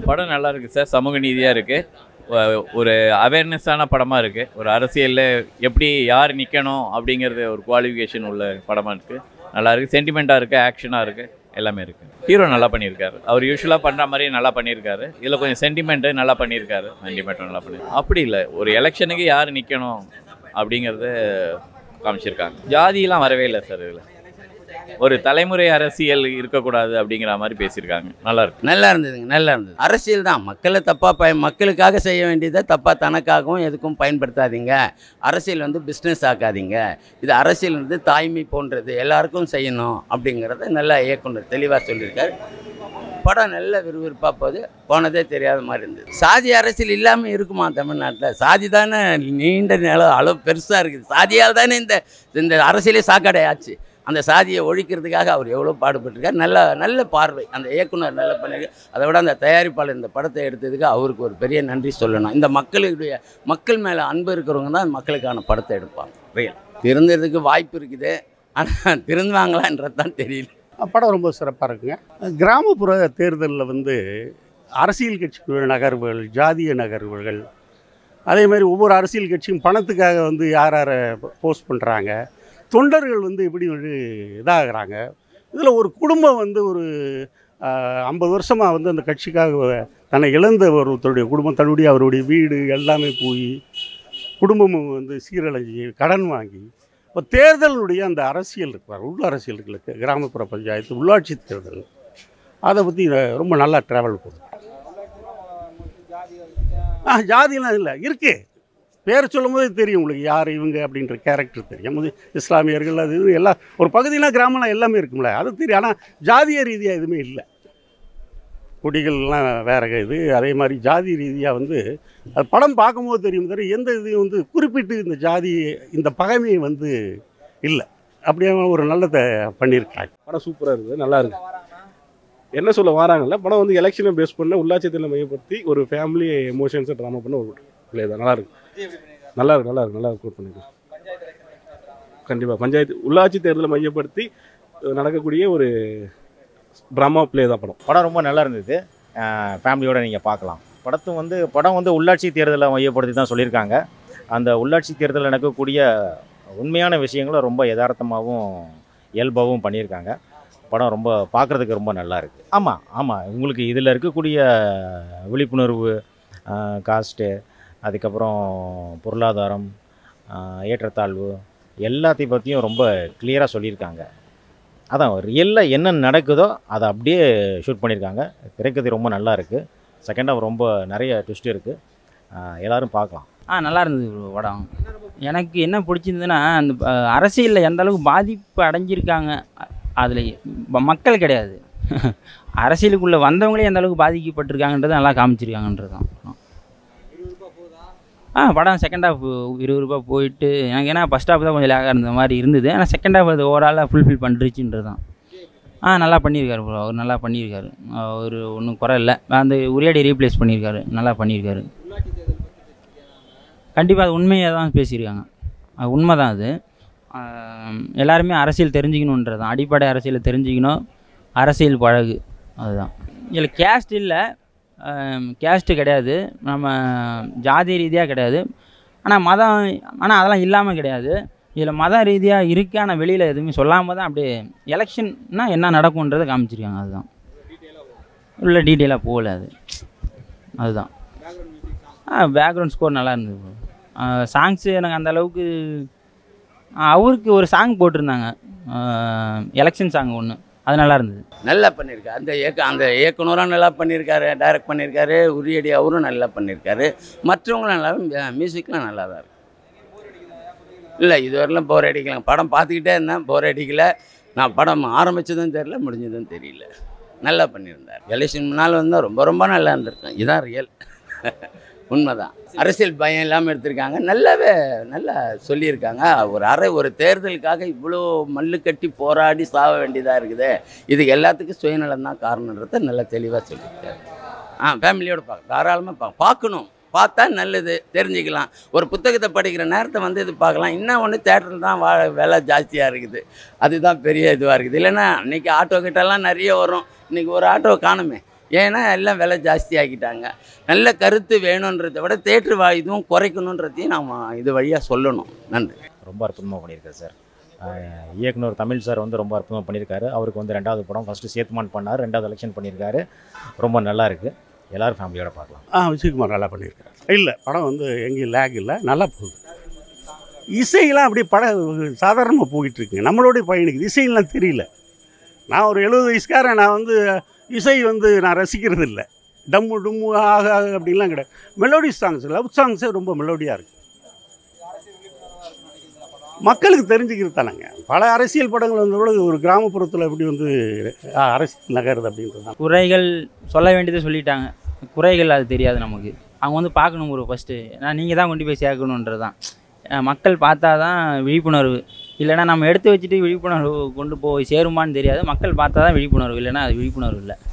படம் நல்லா இருக்குது சார். சமூக நீதியாக இருக்குது. ஒரு அவேர்னஸான படமாக இருக்குது. ஒரு அரசியலில் எப்படி யார் நிற்கணும் அப்படிங்கிறது ஒரு குவாலிஃபிகேஷன் உள்ள படமாக இருக்குது. நல்லா இருக்குது. சென்டிமெண்ட்டாக இருக்குது, ஆக்ஷனாக இருக்குது, எல்லாமே இருக்குது. ஹீரோ நல்லா பண்ணியிருக்காரு. அவர் யூஸ்வலாக பண்ணுற மாதிரியே நல்லா பண்ணியிருக்காரு. இதில் கொஞ்சம் சென்டிமெண்ட்டு நல்லா பண்ணியிருக்காரு. சென்டிமெண்ட்டும் நல்லா பண்ணியிருக்காரு. அப்படி இல்லை, ஒரு எலெக்ஷனுக்கு யார் நிற்கணும் அப்படிங்கிறத காமிச்சிருக்காங்க. ஜாதியெலாம் வரவே இல்லை சார். இதில் ஒரு தலைமுறை அரசியல் இருக்கக்கூடாது அப்படிங்கிற மாதிரி பேசியிருக்காங்க. நல்லா இருக்கு. நல்லா இருந்ததுங்க, நல்லா இருந்தது. அரசியல் தான், மக்களை தப்பாக மக்களுக்காக செய்ய வேண்டியதை தப்பாக தனக்காகவும் எதுக்கும் பயன்படுத்தாதீங்க. அரசியல் வந்து பிஸ்னஸ் ஆக்காதீங்க. இது அரசியல் வந்து தாய்மை போன்றது, எல்லாருக்கும் செய்யணும் அப்படிங்கிறத நல்லா இயக்குனர் தெளிவாக சொல்லியிருக்காரு. படம் நல்ல விறுவிறுப்பாக போகுது. போனதே தெரியாத மாதிரி இருந்தது. சாதி அரசியல் இல்லாமல் இருக்குமா தமிழ்நாட்டில்? சாதி தானே நீண்ட அளவு பெருசாக இருக்குது. சாதியால் தானே இந்த அரசியலே சாக்கடை ஆச்சு. அந்த சாதியை ஒழிக்கிறதுக்காக அவர் எவ்வளோ பாடுபட்டிருக்கார். நல்ல பார்வை அந்த இயக்குனர் நல்லா பண்ணியிருக்கார். அதை விட அந்த தயாரிப்பாளர் இந்த படத்தை எடுத்ததுக்கு அவருக்கு ஒரு பெரிய நன்றி சொல்லணும். இந்த மக்கள் மேலே அன்பு இருக்கிறவங்க தான் மக்களுக்கான படத்தை எடுப்பாங்க. ரியல் திருந்துறதுக்கு வாய்ப்பு இருக்குது, ஆனால் திருந்துவாங்களான்றது தான் தெரியல. படம் ரொம்ப சிறப்பாக இருக்குங்க. கிராமப்புற தேர்தலில் வந்து அரசியல் கட்சி நகர்வுகள், ஜாதிய நகர்வுகள், அதே மாதிரி ஒவ்வொரு அரசியல் கட்சியும் பணத்துக்காக வந்து யார் யாரை போஸ்ட் பண்ணுறாங்க, தொண்டர்கள் வந்து எப்படி வந்து இதாகிறாங்க. இதில் ஒரு குடும்பம் வந்து ஒரு 50 வருஷமாக வந்து அந்த கட்சிக்காக தன்னை இழந்த ஒருத்தருடைய குடும்பம், தன்னுடைய அவருடைய வீடு எல்லாமே போய் குடும்பமும் வந்து சீரழிஞ்சி கடன் வாங்கி இப்போ தேர்தலுடைய அந்த அரசியல் இருக்கிறார், உள்ள அரசியல் இருக்கு, கிராமப்புற பஞ்சாயத்து உள்ளாட்சி தேர்தல், அதை பற்றி ரொம்ப நல்லா ட்ராவல் போகுது. ஜாதியெலாம் இல்லை, இருக்குது. பேர் சொல்லும் போது தெரியும் உங்களுக்கு யார் இவங்க அப்படின்ற கேரக்டர் தெரியும். இஸ்லாமியர்கள் அது இது எல்லாம் ஒரு பகுதினா கிராமம்லாம் எல்லாமே இருக்கும்ல, அது தெரியும். ஆனால் ஜாதிய ரீதியாக எதுவுமே இல்லை. குடிகள்லாம் வேற இது. அதே மாதிரி ஜாதி ரீதியாக வந்து அது படம் பார்க்கும்போது தெரியும். தெரியும் எந்த இதையும் வந்து குறிப்பிட்டு இந்த ஜாதி இந்த பகைமையை வந்து இல்லை. அப்படியே ஒரு நல்லதை பண்ணியிருக்காங்க. படம் சூப்பராக இருக்குது, நல்லா இருக்குது. என்ன சொல்ல வராங்கல்ல, படம் வந்து எலெக்ஷனை பேஸ் பண்ண உள்ளாட்சி தேர்தலை மையப்படுத்தி ஒரு ஃபேமிலி எமோஷன்ஸை ட்ராமா பண்ண ஒரு பிளே தான். நல்லா இருக்குது, நல்லா கோட் பண்ணிருக்கேன். கண்டிப்பாக பஞ்சாயத்து உள்ளாட்சி தேர்தலை மையப்படுத்தி நடக்கக்கூடிய ஒரு ட்ராமா பிளே தான் படம். படம் ரொம்ப நல்லா இருந்தது. ஃபேமிலியோடு நீங்கள் பார்க்கலாம். படம் வந்து உள்ளாட்சி தேர்தலை மையப்படுத்தி தான் சொல்லியிருக்காங்க. அந்த உள்ளாட்சி தேர்தலில் நடக்கக்கூடிய உண்மையான விஷயங்களை ரொம்ப யதார்த்தமாகவும் இயல்பாகவும் பண்ணியிருக்காங்க. படம் ரொம்ப பார்க்குறதுக்கு ரொம்ப நல்லா இருக்குது. ஆமாம் உங்களுக்கு இதில் இருக்கக்கூடிய விழிப்புணர்வு, காஸ்ட்டு, அதுக்கப்புறம் பொருளாதாரம், ஏற்றத்தாழ்வு எல்லாத்தையும் பற்றியும் ரொம்ப கிளியராக சொல்லியிருக்காங்க. அதான் ரியலில் என்ன நடக்குதோ அதை அப்படியே ஷூட் பண்ணியிருக்காங்க. திரைக்கதை ரொம்ப நல்லா இருக்குது. செகண்ட் ஹாஃப் ரொம்ப நிறைய ட்விஸ்ட் இருக்குது. எல்லோரும் பார்க்கலாம். நல்லா இருந்தது படம். எனக்கு என்ன பிடிச்சிருந்ததுன்னா, அந்த அரசியலில் எந்த அளவுக்கு பாதிப்பு அடைஞ்சிருக்காங்க, அதில் மக்கள் கிடையாது, அரசியலுக்குள்ளே வந்தவங்களே எந்த அளவுக்கு பாதிக்கப்பட்டிருக்காங்கன்றதை நல்லா காமிச்சிருக்காங்கன்றது தான். படம் செகண்ட் ஹாஃப் விறுவிறுப்பாக போயிட்டு எனக்கு ஏன்னா ஃபஸ்ட் ஹாஃப் தான் கொஞ்சம் லேகாக இருந்த மாதிரி இருந்தது. ஆனால் செகண்ட் ஹாஃப் அது ஓவராலாக ஃபுல்ஃபில் பண்ணிருச்சுன்றது தான். நல்லா பண்ணியிருக்காரு ப்ரோ. அவர் நல்லா பண்ணியிருக்காரு. அவர் ஒன்றும் குறை இல்லை. அந்த உரையாடி ரீப்ளேஸ் பண்ணியிருக்காரு, நல்லா பண்ணியிருக்காரு. கண்டிப்பாக அது உண்மையாக தான் பேசியிருக்காங்க. அது உண்மை தான். அது எல்லாருமே அரசியல் தெரிஞ்சுக்கணுன்றது தான். அடிப்படை அரசியலை தெரிஞ்சுக்கணும், அரசியல் பழகு, அதுதான். இதில் கேஸ்ட் இல்லை, கேஸ்ட்டு கிடையாது, நம்ம ஜாதி ரீதியாக கிடையாது. ஆனால் அதெல்லாம் இல்லாமல் கிடையாது. இதில் மத ரீதியாக இருக்குது. ஆனால் வெளியில் எதுவுமே சொல்லாமல் தான் அப்படியே எலெக்ஷன்னா என்ன நடக்கும்ன்றதை காமிச்சிருக்காங்க. அதுதான் உள்ள டீட்டெயிலாக போகல. அதுதான். பேக்ரவுண்ட் ஸ்கோர் நல்லா இருந்தது. சாங்ஸு எனக்கு அந்த அளவுக்கு அவருக்கு ஒரு சாங் போட்டிருந்தாங்க, எலெக்ஷன் சாங் ஒன்று, அது நல்லா இருந்தது. நல்லா பண்ணியிருக்காரு. அந்த இயக்குனரும் நல்லா பண்ணியிருக்காரு, டைரக்ட் பண்ணியிருக்காரு. உரியடி அவரும் நல்லா பண்ணியிருக்காரு. மற்றவங்களும் நல்லா, மியூசிக்லாம் நல்லா தான் இருக்குது. இல்லை இதுவரையிலும் போர் அடிக்கலாம். படம் பார்த்துக்கிட்டே இருந்தேன், போர் அடிக்கலை. நான் படம் ஆரம்பித்ததும் தெரியல, முடிஞ்சதும் தெரியல. நல்லா பண்ணியிருந்தார். எலெக்ஷன் முன்னால் வந்தால் ரொம்ப நல்லா இருந்திருக்கேன். இதுதான் ரியல், உண்மைதான். அரசியல் பயம் இல்லாமல் எடுத்திருக்காங்க. நல்லா சொல்லியிருக்காங்க. ஒரு தேர்தலுக்காக இவ்வளோ மல்லு கட்டி போராடி சாக வேண்டியதாக இருக்குது. இதுக்கு எல்லாத்துக்கும் சுயநலம் தான் காரணன்றதை நல்லா தெளிவாக சொல்லியிருக்காரு. ஃபேமிலியோடு தாராளமாக பார்க்கணும். பார்த்தா நல்லது, தெரிஞ்சுக்கலாம். ஒரு புத்தகத்தை படிக்கிற நேரத்தை வந்து இது பார்க்கலாம். இன்னும் ஒன்று தேட்டரில் தான் விலை ஜாஸ்தியாக இருக்குது, அதுதான் பெரிய இதுவாக இருக்குது. இல்லைன்னா இன்றைக்கி ஆட்டோ கிட்டலாம் நிறைய வரும். இன்றைக்கி ஒரு ஆட்டோ காணுமே. ஏன்னா எல்லாம் விலை ஜாஸ்தி ஆக்கிட்டாங்க. நல்ல கருத்து வேணுன்றதை விட தேட்டர் இதுவும் குறைக்கணுன்றதையும் நாம் இது வழியாக சொல்லணும். நன்றி. ரொம்ப அற்புதமாக பண்ணியிருக்காரு சார். இயக்குனர் தமிழ் சார் வந்து ரொம்ப அற்புதமாக பண்ணியிருக்காரு. அவருக்கு வந்து 2வது படம் ஃபஸ்ட்டு சேத்துமான் பண்ணார், 2வது எலெக்ஷன் பண்ணியிருக்காரு. ரொம்ப நல்லா இருக்குது. எல்லோரும் ஃபேமிலியோட பார்க்கலாம். விஜயகுமார் நல்லா பண்ணியிருக்காரு. இல்லை படம் வந்து எங்கேயும் லேக் இல்லை, நல்லா போகுது. இசையெல்லாம் அப்படியே சாதாரணமாக போயிட்டுருக்குங்க. நம்மளோடைய பயணிக்குது, இசையெல்லாம் தெரியல. நான் ஒரு 70 வயசுக்காரன், நான் வந்து இசை வந்து நான் ரசிக்கிறது இல்லை. டம்மு டும்மு ஆக அப்படின்லாம் கிடையாது. மெலோடி சாங்ஸ், லவ் சாங்ஸே ரொம்ப மெலோடியாக இருக்குது. மக்களுக்கு தெரிஞ்சுக்கிறது தானேங்க. பல அரசியல் படங்கள் வந்து கூட ஒரு கிராமப்புறத்தில் எப்படி வந்து அரசியல் நகருது அப்படின்றது. குறைகள் சொல்ல வேண்டியதை சொல்லிட்டாங்க. குறைகள் அது தெரியாது நமக்கு. அவங்க வந்து பார்க்கணும் ஃபஸ்ட்டு. நீங்கள் தான் கொண்டு போய் சேர்க்கணுன்றது தான். மக்கள் பார்த்தா தான் விழிப்புணர்வு. இல்லைனா நம்ம எடுத்து வச்சுட்டு விழிப்புணர்வு கொண்டு போய் சேருமான்னு தெரியாது. மக்கள் பார்த்தா தான் விழிப்புணர்வு, இல்லைனா அது விழிப்புணர்வு இல்லை.